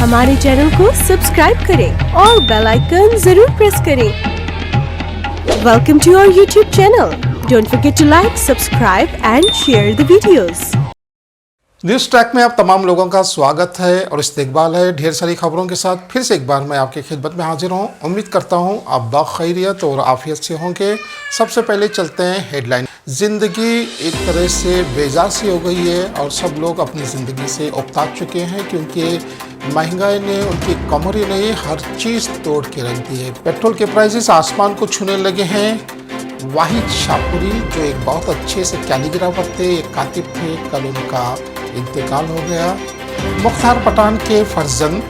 हमारे चैनल को सब्सक्राइब करें और बेल आइकन जरूर प्रेस करें। Welcome to our YouTube channel. Don't forget to like, subscribe and share the videos. News track में आप तमाम लोगों का स्वागत है और इस्तकबाल है। ढेर सारी खबरों के साथ फिर से एक बार मैं आपकी खिदमत में हाजिर हूँ। उम्मीद करता हूँ आप बाखैरियत और आफियत से होंगे। सबसे पहले चलते हैं हेडलाइन। ज़िंदगी एक तरह से बेजार सी हो गई है और सब लोग अपनी ज़िंदगी से उकता चुके हैं, क्योंकि महंगाई ने उनकी कमरें नहीं हर चीज़ तोड़ के रख दी है। पेट्रोल के प्राइसेस आसमान को छूने लगे हैं। वाहिद शाहपुरी जो एक बहुत अच्छे से कैलीग्राफर थे, एक कातिब थे, कल उनका इंतकाल हो गया। मुख्तार पठान के फर्जंद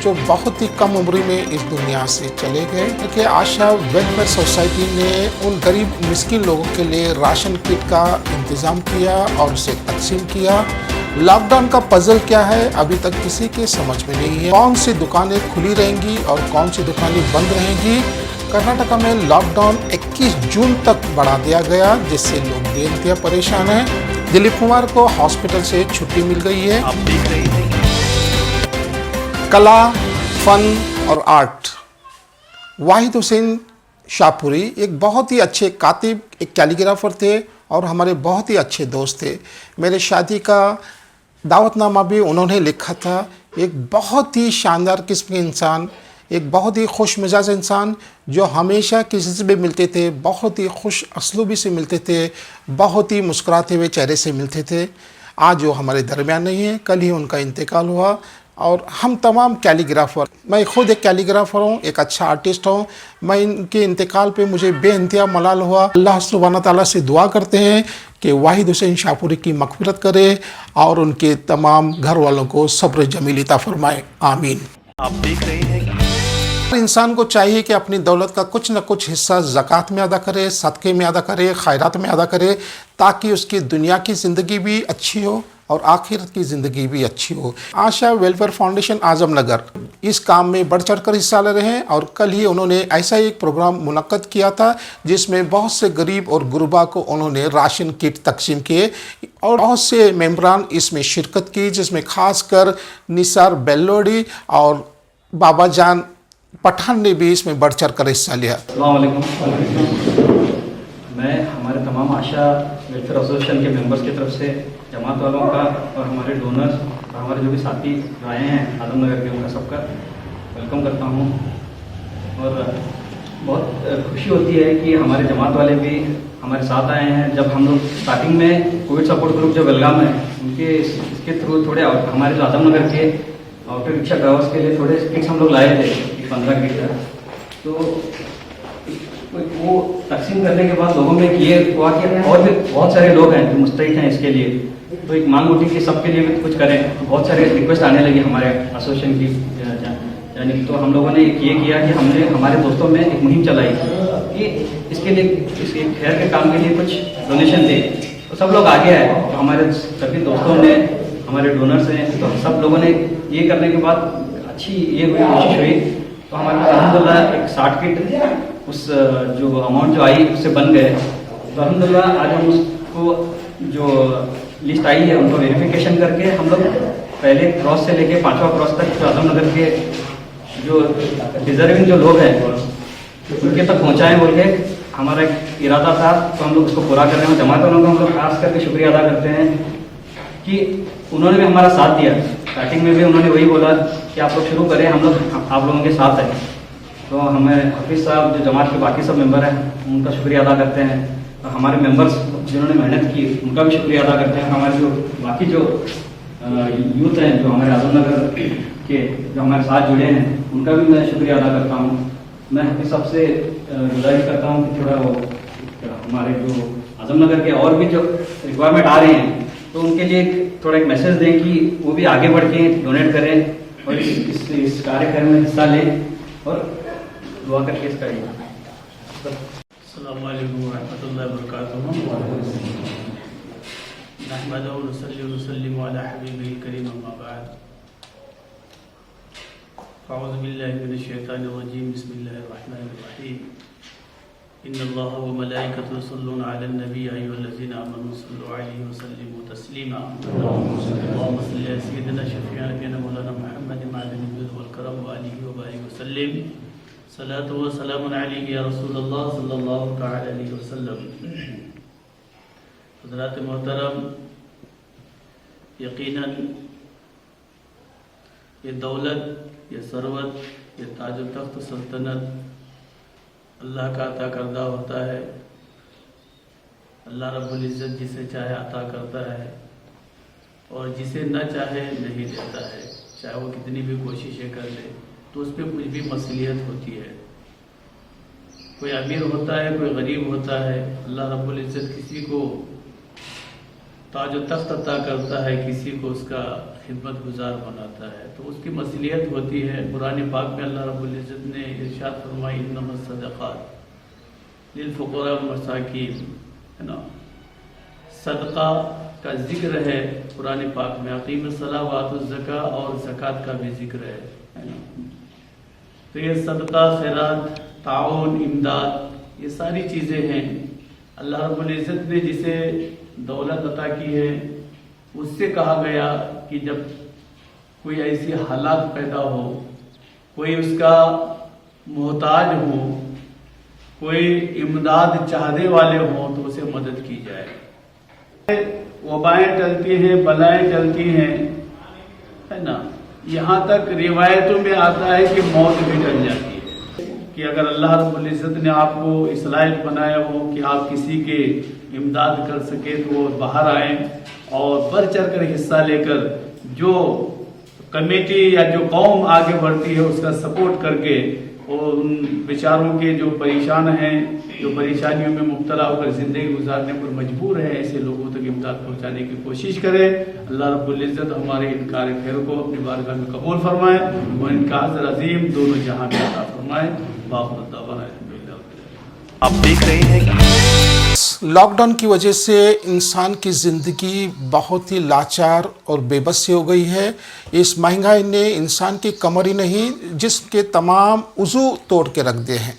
जो बहुत ही कम उम्र में इस दुनिया से चले गए, कि आशा वेलफेयर सोसाइटी ने उन गरीब मिस्किन लोगों के लिए राशन किट का इंतज़ाम किया और उसे तकसीम किया। लॉकडाउन का पजल क्या है अभी तक किसी के समझ में नहीं है। कौन सी दुकानें खुली रहेंगी और कौन सी दुकानें बंद रहेंगी। कर्नाटका में लॉकडाउन 21 जून तक बढ़ा दिया गया, जिससे लोग बेइंतहा परेशान हैं। दिलीप कुमार को हॉस्पिटल से छुट्टी मिल गई है। आप देख रहे हैं कला, फन और आर्ट। वाहिद हुसैन शाहपुरी एक बहुत ही अच्छे कातिब, एक कैलीग्राफर थे और हमारे बहुत ही अच्छे दोस्त थे। मेरे शादी का दावतनामा भी उन्होंने लिखा था। एक बहुत ही शानदार किस्म के इंसान, एक बहुत ही खुश मिजाज इंसान जो हमेशा किसी से भी मिलते थे बहुत ही खुश असलूबी से मिलते थे, बहुत ही मुस्कुराते हुए चेहरे से मिलते थे। आज वो हमारे दरमियान नहीं है, कल ही उनका इंतकाल हुआ। और हम तमाम कैलीग्राफर, मैं खुद एक कैलीग्राफर हूँ, एक अच्छा आर्टिस्ट हूँ। मैं इनके इंतकाल पे मुझे बेइंतहा मलाल हुआ। अल्लाह सुब्हान ताला से दुआ करते हैं कि वाहिद हुसैन शाहपुरी की मग़फ़िरत करे और उनके तमाम घर वालों को सब्र जमील अता फरमाए। आमीन। आप देख रहे हैं इंसान को चाहिए कि अपनी दौलत का कुछ न कुछ हिस्सा ज़कात में अदा करे, सदक़े में अदा करे, खैरात में अदा करे, ताकि उसकी दुनिया की ज़िंदगी भी अच्छी हो और आखिरत की ज़िंदगी भी अच्छी हो। आशा वेलफेयर फाउंडेशन आज़मनगर इस काम में बढ़ चढ़ कर हिस्सा ले रहे हैं और कल ही उन्होंने ऐसा एक प्रोग्राम मुनक्कद किया था जिसमें बहुत से गरीब और गुरबा को उन्होंने राशन किट तकसीम किए और बहुत से मेम्बरान इसमें शिरकत की, जिसमें ख़ासकर निसार बेल्लोडी और बाबा जान पठान ने भी इसमें बढ़ चढ़ कर हिस्सा लिया। अस्सलाम वालेकुम। मैं हमारे तमाम आशा वेलफेयर एसोसिएशन के मेंबर्स की तरफ से जमात वालों का और हमारे डोनर्स और हमारे जो भी साथी जो आए हैं आजमनगर के, उनका सबका वेलकम करता हूं। और बहुत खुशी होती है कि हमारे जमात वाले भी हमारे साथ आए हैं। जब हम लोग स्टार्टिंग में कोविड सपोर्ट ग्रुप जो बेलगाम है उनके इसके थ्रू थोड़े हमारे जो आजमनगर के ऑटो रिक्शा ड्राइवर्स के लिए थोड़े किट्स हम लोग लाए थे, 15 किट का। तो वो तकसीम करने के बाद लोगों में ये हुआ कि और भी बहुत सारे लोग हैं जो मुस्तैद हैं इसके लिए, तो एक मांग उठी कि सबके लिए भी कुछ करें। तो बहुत सारे रिक्वेस्ट आने लगी हमारे एसोसिएशन की, यानी कि तो हम लोगों ने ये किया कि हमने हमारे दोस्तों में एक मुहिम चलाई कि इसके लिए, इसके खैर के काम के लिए कुछ डोनेशन दे। तो सब लोग आगे आए, तो हमारे सभी दोस्तों ने, हमारे डोनर्स हैं, तो सब लोगों ने ये करने के बाद अच्छी ये कोशिश हुई। तो हमारे पास अल्हम्दुलिल्लाह एक 60 किट उस जो अमाउंट जो आई उससे बन गए। तो अल्हम्दुलिल्लाह आज हम उसको जो लिस्ट आई है उनको वेरिफिकेशन करके हम लोग पहले क्रॉस से लेके 5वां क्रॉस तक जो आजमनगर के जो डिजर्विंग जो लोग हैं उनके तक पहुँचाएँ बोल के हमारा एक इरादा था। तो हम लोग उसको पूरा कर रहे हैं। जमात वालों का हम लोग खास करके शुक्रिया अदा करते हैं कि उन्होंने भी हमारा साथ दिया। स्टार्टिंग में भी उन्होंने वही बोला कि आप लोग शुरू करें, हम लोग आप लोगों के साथ हैं। तो हमें हफीज़ साहब जो जमात के बाकी सब मेंबर हैं उनका शुक्रिया अदा करते हैं, और हमारे मेंबर्स जिन्होंने मेहनत की उनका भी शुक्रिया अदा करते हैं। हमारे जो बाकी जो यूथ हैं जो हमारे आजमनगर के जो हमारे साथ जुड़े हैं उनका भी मैं शुक्रिया अदा करता हूँ। मैं हफीज़ साहब से गुजारिश करता हूँ कि थोड़ा वो हमारे जो आजमनगर के और भी जो रिक्वायरमेंट आ रहे हैं तो उनके लिए थोड़ा एक मैसेज दें कि वो भी आगे बढ़ के डोनेट करें और इस कार्यक्रम में हिस्सा लें और दुआ करके इसका अस्सलामु अलैकुम वरहमतुल्लाहि वबरकातुहू। नहमदुहु व नसल्ली व नसल्लिमु अला हबीबिल करीम, अम्मा बाद। अऊज़ु बिल्लाहि मिनश शैतानिर रजीम, बिस्मिल्लाहिर रहमानिर रहीम। इन्नल्लाह व मलाइकतहु युसल्लूना अलन नबी या अय्युहल्लज़ीना आमनू सल्लु अलैहि व सल्लिमू तस्लीमा। अल्लाहुम्मा सल्लि अला सय्यिदिना शफ़ीअना मौलाना मुहम्मद अलैहि वसल्लम। सलातु व सलामुन अलैका या रसूलल्लाह सल्लल्लाहु तआला अलैहि वसल्लम। हज़रात मोहतरम, यकीनन ये दौलत, ये सरवत, ये ताज तख्त सल्तनत अल्लाह का अता करदा होता है। अल्लाह रब्बुल इज़्ज़त जिसे चाहे अता करता है और जिसे न चाहे नहीं देता है। चाहे वो कितनी भी कोशिशें कर ले तो उस पर कुछ भी मसलियत होती है। कोई अमीर होता है, कोई गरीब होता है। अल्लाह रब्बुल इज़्ज़त किसी को ताज तख्त अता करता है, किसी को उसका खिदमत गुजार बनाता है, तो उसकी मसलियत होती है। कुरान पाक में अल्लाह रब्बुल इज़्ज़त ने इरशाद फरमाई, इन्नमस सदक़ात लिल फुक़रा व मसाकीन, है ना। सदका का जिक्र है कुरान पाक में, अक़ीमुस सलाह व आतुज़ ज़का, और ज़कात का भी जिक्र है ना। तो ये सदका, खैरात, ताउन, इमदाद, ये सारी चीज़ें हैं। अल्लाह रब्बुल इज़्ज़त ने जिसे दौलत अता की है, उससे कहा गया कि जब कोई ऐसी हालात पैदा हो, कोई उसका मोहताज हो, कोई इमदाद चाहने वाले हों, तो उसे मदद की जाए। वबाएं टलती हैं, बलाएं टलती हैं, है ना। यहाँ तक रिवायतों में आता है कि मौत भी टल जाती है। कि अगर अल्लाह रब्बुल इज़्ज़त ने आपको इस लायक बनाया हो कि आप किसी के इमदाद कर सके, तो वो बाहर आए और बढ़ चढ़ कर हिस्सा लेकर जो कमेटी या जो कौम आगे बढ़ती है उसका सपोर्ट करके, और उन बेचारों के जो परेशान हैं, जो परेशानियों में मुब्तला होकर ज़िंदगी गुजारने पर मजबूर है, ऐसे लोगों तक इमदाद पहुंचाने की कोशिश करें। अल्लाह रब्बुल इज़्ज़त हमारे इनकार खैर को अपनी बारगाह में कबूल फरमाए और इनका अज़र अज़ीम दोनों जहां में अता फरमाए। आप देख रहे हैं कि लॉकडाउन की वजह से इंसान की ज़िंदगी बहुत ही लाचार और बेबस हो गई है। इस महंगाई ने इंसान की कमर ही नहीं, जिसके तमाम उज़ू तोड़ के रख दिए हैं।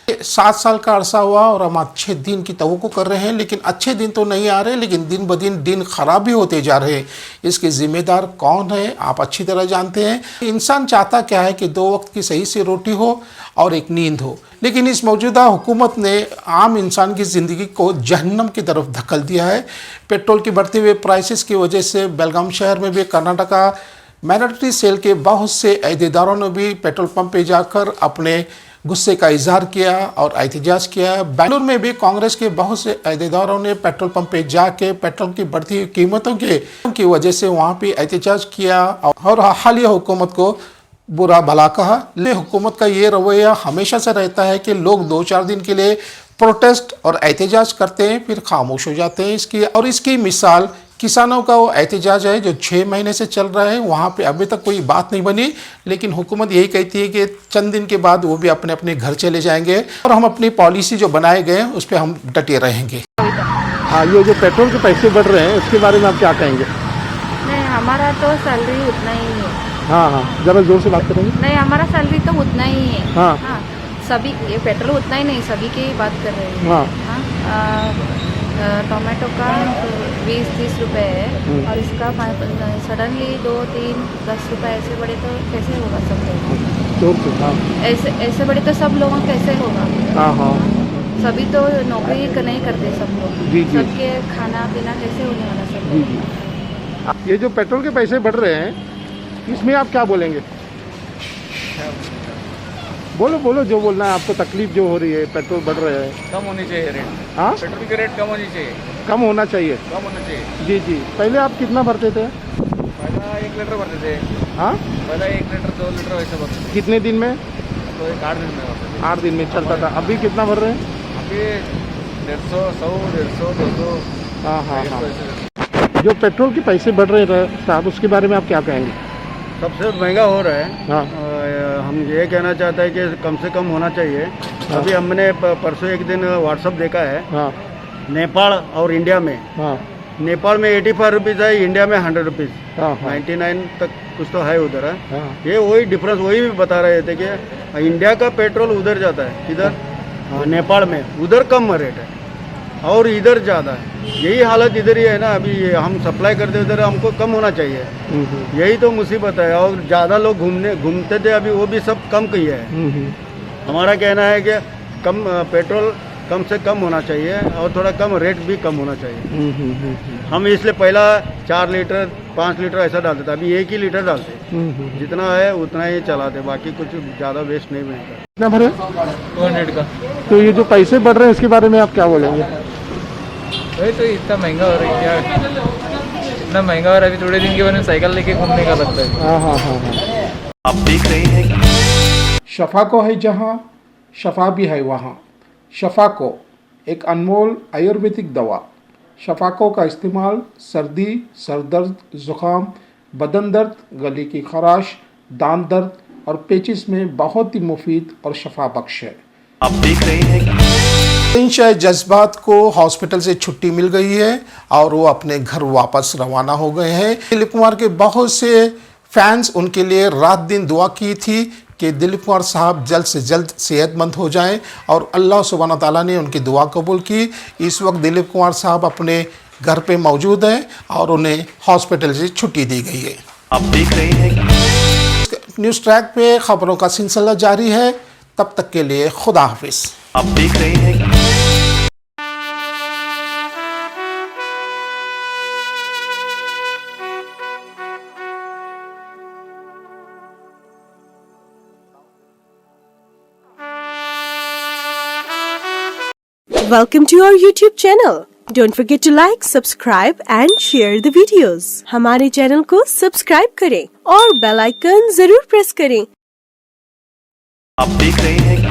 7 साल का अरसा हुआ और हम अच्छे दिन की तवक्को कर रहे हैं, लेकिन अच्छे दिन तो नहीं आ रहे, लेकिन दिन ब दिन खराब भी होते जा रहे हैं। इसके ज़िम्मेदार कौन है, आप अच्छी तरह जानते हैं। इंसान चाहता क्या है कि 2 वक्त की सही से रोटी हो और एक नींद हो, लेकिन इस मौजूदा हुकूमत ने आम इंसान की ज़िंदगी को जहन्नम की तरफ धकेल दिया है। पेट्रोल की बढ़ते हुए प्राइसेस की वजह से बेलगाम शहर में भी कर्नाटका माइनॉरिटी सेल के बहुत से अहदेदारों ने भी पेट्रोल पंप पे जाकर अपने गुस्से का इजहार किया और एहतजाज किया। बेंगलुरु में भी कांग्रेस के बहुत से अहदेदारों ने पेट्रोल पंप पे जाके पेट्रोल की बढ़ती हुई कीमतों की वजह से वहाँ पे एहतजाज किया और हालिया हुकूमत को बुरा भला कहा। लेकिन हुकूमत का ये रवैया हमेशा से रहता है कि लोग 2-4 दिन के लिए प्रोटेस्ट और एहतजाज करते हैं, फिर खामोश हो जाते हैं। इसकी मिसाल किसानों का वो एहतजाज है जो 6 महीने से चल रहा है। वहाँ पे अभी तक कोई बात नहीं बनी, लेकिन हुकूमत यही कहती है कि चंद दिन के बाद वो भी अपने अपने घर चले जाएंगे और हम अपनी पॉलिसी जो बनाए गए हैं उस पर हम डटे रहेंगे। हाँ, ये जो पेट्रोल के पैसे बढ़ रहे हैं उसके बारे में आप क्या कहेंगे? नहीं, हमारा तो सैलरी उतना ही है। हाँ, ज़रा जोर से बात करेंगे। नहीं, हमारा सैलरी तो उतना ही है। हाँ, सभी ये पेट्रोल उतना ही नहीं, सभी की बात कर रहे हैं। हाँ, टोमेटो का 20-30 रुपए है और इसका सडनली 2-3-10 रुपए ऐसे बढ़े तो कैसे होगा सब लोगों? ऐसे बढ़े तो सब लोगों कैसे होगा? सभी तो नौकरी नहीं करते सब लोग, सबके खाना पीना कैसे होने वाला सब लोग? ये जो पेट्रोल के पैसे बढ़ रहे हैं इसमें आप क्या बोलेंगे? बोलो जो बोलना है आपको। तकलीफ जो हो रही है, पेट्रोल बढ़ रहे हैं, कम होनी चाहिए रेट। हाँ, पेट्रोल की रेट कम होनी चाहिए। कम होना चाहिए। कम होना चाहिए। जी। पहले आप कितना भरते थे? पहला 1 लीटर भरते थे। हाँ, पहला 1 लीटर 2 लीटर वैसे भरते थे। कितने दिन में? तो 8 दिन में भरते थे। 8 दिन में चलता था। अभी कितना भर रहे हैं? अभी 150, 100, 150, 200। हाँ। जो पेट्रोल के पैसे बढ़ रहे हैं साहब, उसके बारे में आप क्या कहेंगे? सबसे महंगा हो रहा है। हाँ। हम ये कहना चाहते हैं कि कम से कम होना चाहिए। हाँ। अभी हमने परसों एक दिन व्हाट्सअप देखा है। हाँ। नेपाल और इंडिया में। हाँ। नेपाल में 85 रुपीज़ है, इंडिया में 100 रुपीज़। हाँ। 99 तक कुछ तो है उधर है। हाँ। ये वही डिफरेंस वही भी बता रहे थे कि इंडिया का पेट्रोल उधर जाता है, इधर नेपाल में उधर कम रेट है। और इधर ज़्यादा है। यही हालत इधर ही है ना, अभी ये हम सप्लाई करते उधर हमको कम होना चाहिए, यही तो मुसीबत है। और ज़्यादा लोग घूमते थे, अभी वो भी सब कम किए हैं। हमारा कहना है कि कम पेट्रोल कम से कम होना चाहिए और थोड़ा कम रेट भी कम होना चाहिए। हम इसलिए पहला 4 लीटर 5 लीटर ऐसा डालते थे, अभी 1 ही लीटर डालते, जितना है उतना ही चलाते, बाकी कुछ ज़्यादा वेस्ट नहीं बनता। कितना भरे? 200 का। तो ये जो पैसे बढ़ रहे हैं इसके बारे में आप क्या बोलेंगे? वही तो इतना महंगा हो रहा है, क्या इतना महंगा हो रहा है। अभी थोड़े दिन के बाद में साइकिल लेके घूमने का लगता है। हाँ। आप देख रहे हैं शफा को है जहाँ, शफा भी है वहाँ। शफा को एक अनमोल आयुर्वेदिक दवा। शफाको का इस्तेमाल सर्दी, सरदर्द, ज़ुकाम, बदन दर्द, गले की खराश, दांत दर्द और पेचिस में बहुत ही मुफीद और शफा बख्श है। आप देख रहे हैं इंशाह जज्बात को हॉस्पिटल से छुट्टी मिल गई है और वो अपने घर वापस रवाना हो गए हैं। दिलीप कुमार के बहुत से फैंस उनके लिए रात दिन दुआ की थी कि दिलीप कुमार साहब जल्द से जल्द सेहतमंद हो जाएं और अल्लाह सुब्हानहू तआला ने उनकी दुआ कबूल की। इस वक्त दिलीप कुमार साहब अपने घर पे मौजूद हैं और उन्हें हॉस्पिटल से छुट्टी दी गई है। आप देख रहे हैं न्यूज़ ट्रैक पे खबरों का सिलसिला जारी है। तब तक के लिए खुदा हाफिज। आप देख रहे हैं Welcome to our YouTube channel. Don't forget to like, subscribe and share the videos. हमारे चैनल को सब्सक्राइब करें और बेल आइकन जरूर प्रेस करें। आप देख रहे हैं